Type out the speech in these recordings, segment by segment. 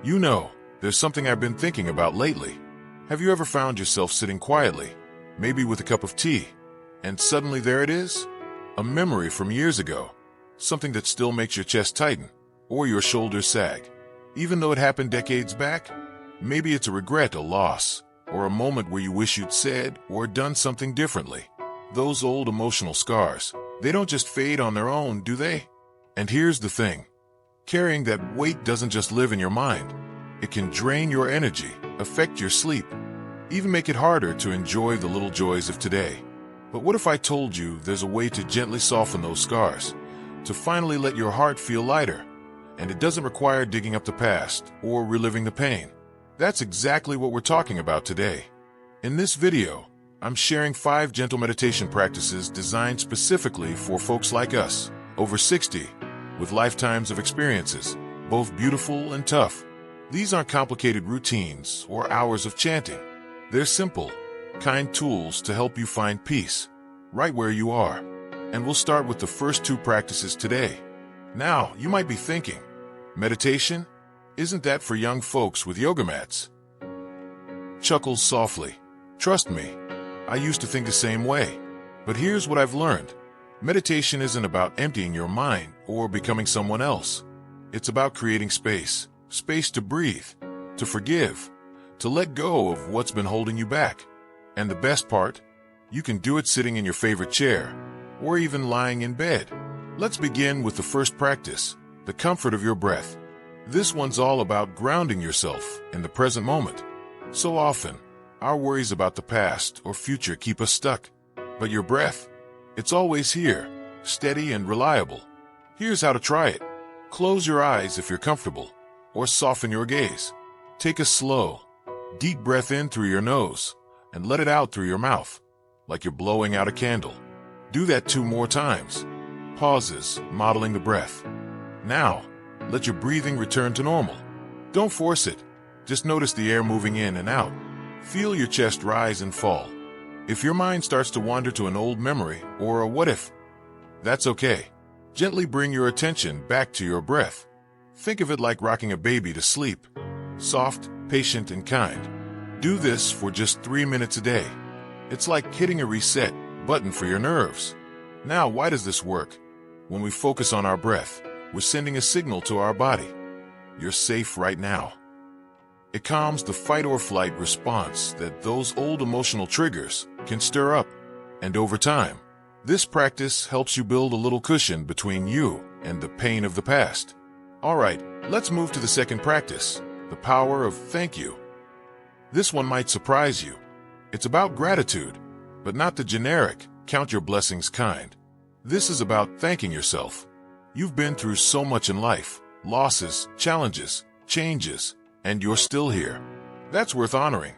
You know, there's something I've been thinking about lately. Have you ever found yourself sitting quietly, maybe with a cup of tea, and suddenly there it is? A memory from years ago. Something that still makes your chest tighten, or your shoulders sag. Even though it happened decades back, maybe it's a regret, a loss, or a moment where you wish you'd said or done something differently. Those old emotional scars, they don't just fade on their own, do they? And here's the thing. Carrying that weight doesn't just live in your mind. It can drain your energy, affect your sleep, even make it harder to enjoy the little joys of today. But what if I told you there's a way to gently soften those scars, to finally let your heart feel lighter? And it doesn't require digging up the past or reliving the pain. That's exactly what we're talking about today. In this video, I'm sharing 5 gentle meditation practices designed specifically for folks like us, over 60, with lifetimes of experiences, both beautiful and tough. These aren't complicated routines or hours of chanting. They're simple, kind tools to help you find peace, right where you are. And we'll start with the first 2 practices today. Now, you might be thinking, meditation? Isn't that for young folks with yoga mats? Chuckles softly. Trust me, I used to think the same way. But here's what I've learned. Meditation isn't about emptying your mind or becoming someone else. It's about creating space to breathe, to forgive, to let go of what's been holding you back. And the best part, you can do it sitting in your favorite chair, or even lying in bed. Let's begin with the first practice, the comfort of your breath. This one's all about grounding yourself in the present moment. So often, our worries about the past or future keep us stuck. But your breath, it's always here, steady and reliable. Here's how to try it. Close your eyes if you're comfortable, or soften your gaze. Take a slow, deep breath in through your nose, and let it out through your mouth, like you're blowing out a candle. Do that 2 more times. Pauses, modeling the breath. Now, let your breathing return to normal. Don't force it. Just notice the air moving in and out. Feel your chest rise and fall. If your mind starts to wander to an old memory or a what if, that's okay. Gently bring your attention back to your breath. Think of it like rocking a baby to sleep. Soft, patient, and kind. Do this for just 3 minutes a day. It's like hitting a reset button for your nerves. Now, why does this work? When we focus on our breath, we're sending a signal to our body. You're safe right now. It calms the fight or flight response that those old emotional triggers can stir up. And over time, this practice helps you build a little cushion between you and the pain of the past. All right, let's move to the second practice, the power of thank you. This one might surprise you. It's about gratitude, but not the generic, count your blessings kind. This is about thanking yourself. You've been through so much in life, losses, challenges, changes, and you're still here. That's worth honoring.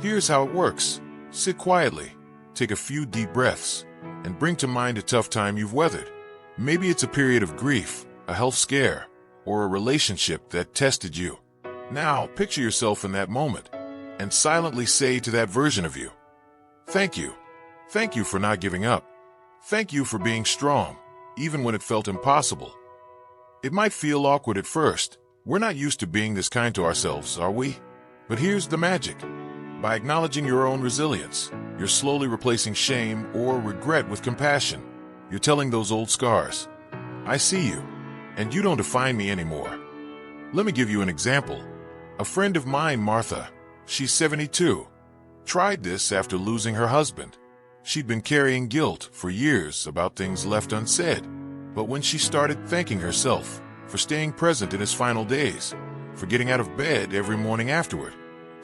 Here's how it works. Sit quietly, take a few deep breaths, and bring to mind a tough time you've weathered. Maybe it's a period of grief, a health scare, or a relationship that tested you. Now, picture yourself in that moment, and silently say to that version of you, thank you. Thank you for not giving up. Thank you for being strong, even when it felt impossible. It might feel awkward at first. We're not used to being this kind to ourselves, are we? But here's the magic. By acknowledging your own resilience, you're slowly replacing shame or regret with compassion. You're telling those old scars, I see you, and you don't define me anymore. Let me give you an example. A friend of mine, Martha, she's 72, tried this after losing her husband. She'd been carrying guilt for years about things left unsaid. But when she started thanking herself for staying present in his final days, for getting out of bed every morning afterward,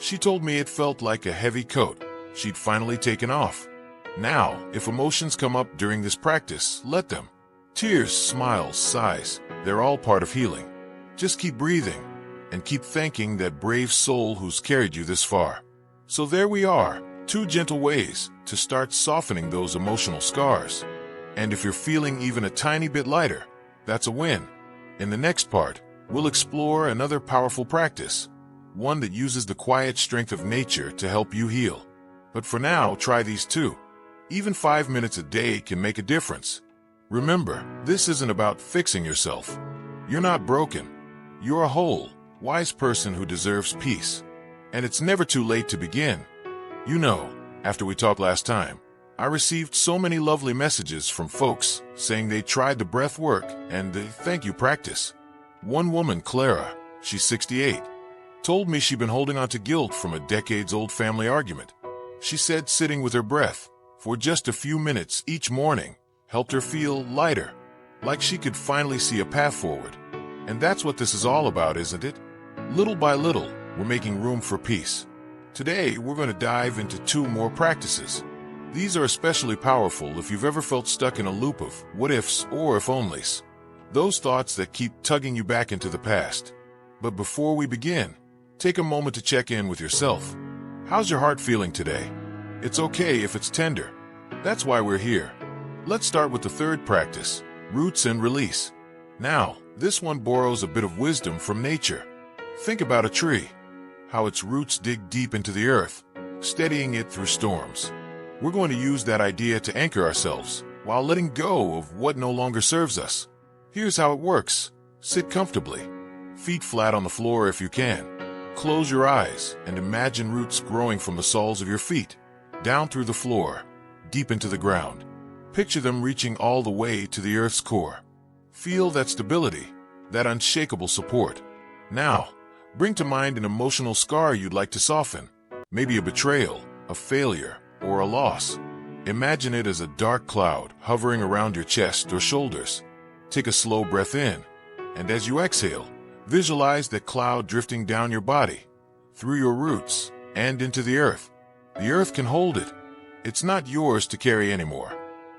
she told me it felt like a heavy coat she'd finally taken off. Now, if emotions come up during this practice, let them. Tears, smiles, sighs, they're all part of healing. Just keep breathing and keep thanking that brave soul who's carried you this far. So there we are, 2 gentle ways to start softening those emotional scars. And if you're feeling even a tiny bit lighter, that's a win. In the next part, we'll explore another powerful practice, one that uses the quiet strength of nature to help you heal. But for now, try these 2. Even 5 minutes a day can make a difference. Remember, this isn't about fixing yourself. You're not broken. You're whole, wise person who deserves peace. And it's never too late to begin. You know, after we talked last time, I received so many lovely messages from folks saying they tried the breath work and the thank you practice. One woman, Clara, she's 68, told me she'd been holding on to guilt from a decades-old family argument. She said sitting with her breath for just a few minutes each morning helped her feel lighter, like she could finally see a path forward. And that's what this is all about, isn't it? Little by little, we're making room for peace. Today, we're going to dive into 2 more practices. These are especially powerful if you've ever felt stuck in a loop of what-ifs or if-onlys. Those thoughts that keep tugging you back into the past. But before we begin, take a moment to check in with yourself. How's your heart feeling today? It's okay if it's tender. That's why we're here. Let's start with the 3rd practice, roots and release. Now, this one borrows a bit of wisdom from nature. Think about a tree, how its roots dig deep into the earth, steadying it through storms. We're going to use that idea to anchor ourselves while letting go of what no longer serves us. Here's how it works. Sit comfortably, feet flat on the floor if you can. Close your eyes and imagine roots growing from the soles of your feet, down through the floor, deep into the ground. Picture them reaching all the way to the earth's core. Feel that stability, that unshakable support. Now, bring to mind an emotional scar you'd like to soften. Maybe a betrayal, a failure, or a loss. Imagine it as a dark cloud hovering around your chest or shoulders. Take a slow breath in, and as you exhale, visualize that cloud drifting down your body, through your roots, and into the earth. The earth can hold it. It's not yours to carry anymore.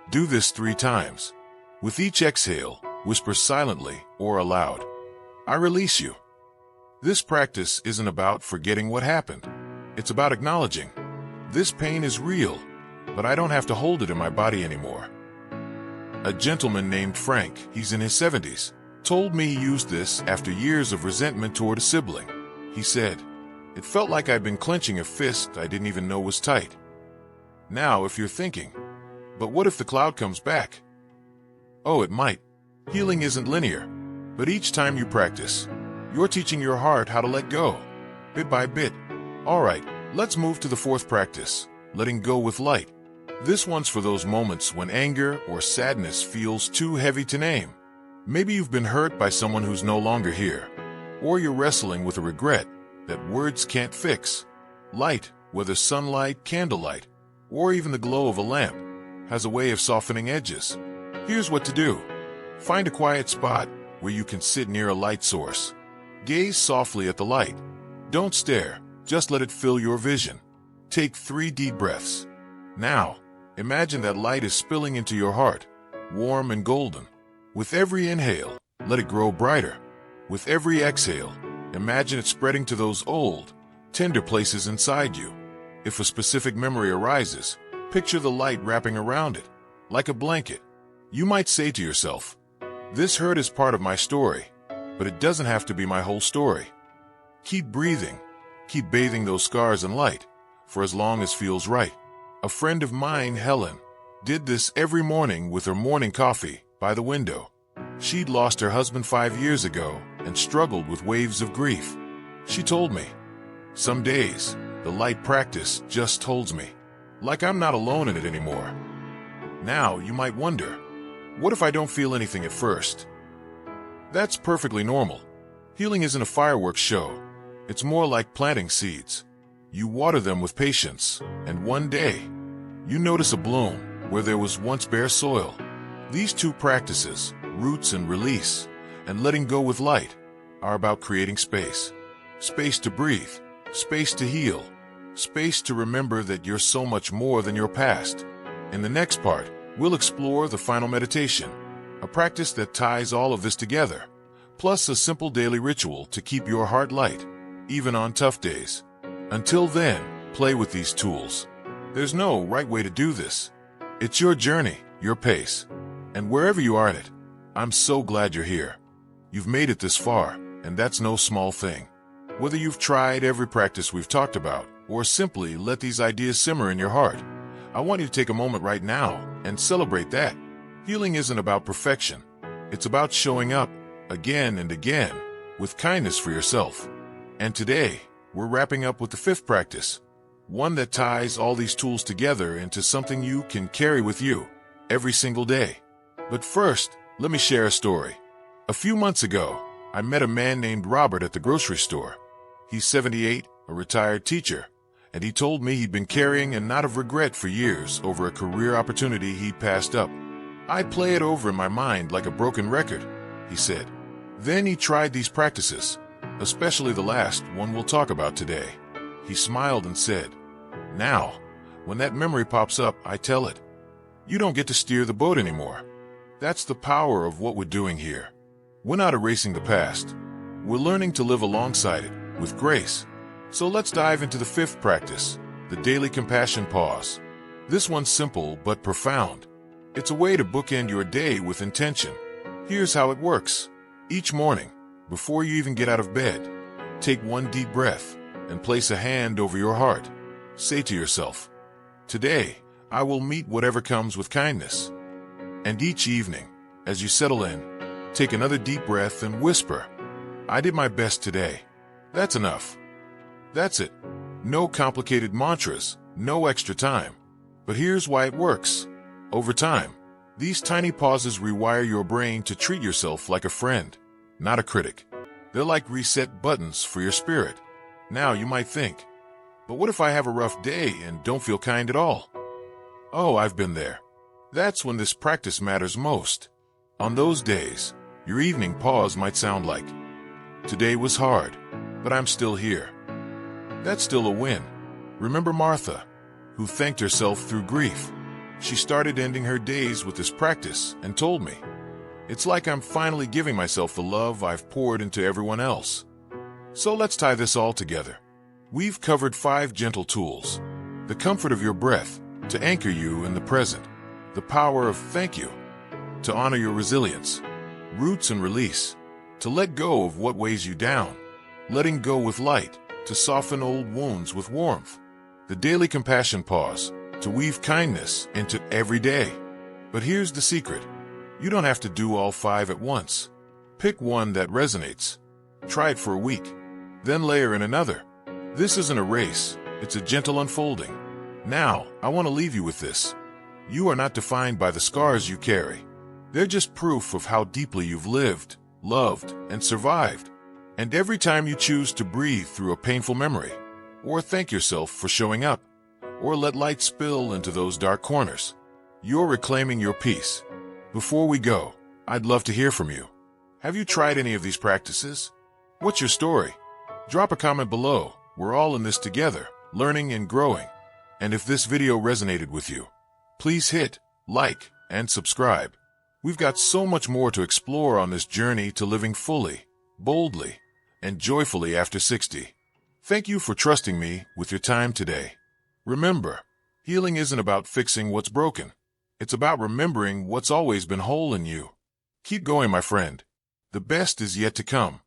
Do this 3 times. With each exhale, whisper silently or aloud, "I release you." This practice isn't about forgetting what happened. It's about acknowledging, this pain is real, but I don't have to hold it in my body anymore. A gentleman named Frank, he's in his 70s, told me he used this after years of resentment toward a sibling. He said, "It felt like I'd been clenching a fist I didn't even know was tight." Now, if you're thinking, but what if the cloud comes back? Oh, it might. Healing isn't linear, but each time you practice, you're teaching your heart how to let go, bit by bit. All right, let's move to the 4th practice, letting go with light. This one's for those moments when anger or sadness feels too heavy to name. Maybe you've been hurt by someone who's no longer here, or you're wrestling with a regret that words can't fix. Light, whether sunlight, candlelight, or even the glow of a lamp, has a way of softening edges. Here's what to do. Find a quiet spot where you can sit near a light source. Gaze softly at the light. Don't stare, just let it fill your vision. Take 3 deep breaths. Now, imagine that light is spilling into your heart, warm and golden. With every inhale, let it grow brighter. With every exhale, imagine it spreading to those old, tender places inside you. If a specific memory arises, picture the light wrapping around it, like a blanket. You might say to yourself, "This hurt is part of my story, but it doesn't have to be my whole story." Keep breathing. Keep bathing those scars in light, for as long as feels right. A friend of mine, Helen, did this every morning with her morning coffee by the window. She'd lost her husband 5 years ago and struggled with waves of grief. She told me, "Some days, the light practice just holds me, like I'm not alone in it anymore." Now, you might wonder, what if I don't feel anything at first? That's perfectly normal. Healing isn't a fireworks show. It's more like planting seeds. You water them with patience, and one day, you notice a bloom where there was once bare soil. These 2 practices, roots and release, and letting go with light, are about creating space. Space to breathe, space to heal, space to remember that you're so much more than your past. In the next part, we'll explore the final meditation, a practice that ties all of this together, plus a simple daily ritual to keep your heart light, even on tough days. Until then, play with these tools. There's no right way to do this. It's your journey, your pace. And wherever you are in it, I'm so glad you're here. You've made it this far, and that's no small thing. Whether you've tried every practice we've talked about, or simply let these ideas simmer in your heart, I want you to take a moment right now and celebrate that. Healing isn't about perfection. It's about showing up, again and again, with kindness for yourself. And today, we're wrapping up with the fifth practice, one that ties all these tools together into something you can carry with you every single day. But first, let me share a story. A few months ago, I met a man named Robert at the grocery store. He's 78, a retired teacher, and he told me he'd been carrying a knot of regret for years over a career opportunity he'd passed up. "I'd play it over in my mind like a broken record," he said. Then he tried these practices, especially the last one we'll talk about today. He smiled and said, "Now, when that memory pops up, I tell it, you don't get to steer the boat anymore." That's the power of what we're doing here. We're not erasing the past. We're learning to live alongside it with grace. So let's dive into the fifth practice, the daily compassion pause. This one's simple but profound. It's a way to bookend your day with intention. Here's how it works. Each morning, before you even get out of bed, take one deep breath and place a hand over your heart. Say to yourself, "Today, I will meet whatever comes with kindness." And each evening, as you settle in, take another deep breath and whisper, "I did my best today." That's enough. That's it. No complicated mantras, no extra time. But here's why it works. Over time, these tiny pauses rewire your brain to treat yourself like a friend, not a critic. They're like reset buttons for your spirit. Now you might think, but what if I have a rough day and don't feel kind at all? Oh, I've been there. That's when this practice matters most. On those days, your evening pause might sound like, "Today was hard, but I'm still here." That's still a win. Remember Martha, who thanked herself through grief? She started ending her days with this practice and told me, "It's like I'm finally giving myself the love I've poured into everyone else." So let's tie this all together. We've covered 5 gentle tools. The comfort of your breath, to anchor you in the present. The power of thank you, to honor your resilience. Roots and release, to let go of what weighs you down. Letting go with light, to soften old wounds with warmth. The daily compassion pause, to weave kindness into every day. But here's the secret. You don't have to do all 5 at once. Pick one that resonates. Try it for a week, then layer in another. This isn't a race, it's a gentle unfolding. Now, I want to leave you with this. You are not defined by the scars you carry. They're just proof of how deeply you've lived, loved, and survived. And every time you choose to breathe through a painful memory, or thank yourself for showing up, or let light spill into those dark corners, you're reclaiming your peace. Before we go, I'd love to hear from you. Have you tried any of these practices? What's your story? Drop a comment below. We're all in this together, learning and growing. And if this video resonated with you, please hit like and subscribe. We've got so much more to explore on this journey to living fully, boldly, and joyfully after 60. Thank you for trusting me with your time today. Remember, healing isn't about fixing what's broken. It's about remembering what's always been whole in you. Keep going, my friend. The best is yet to come.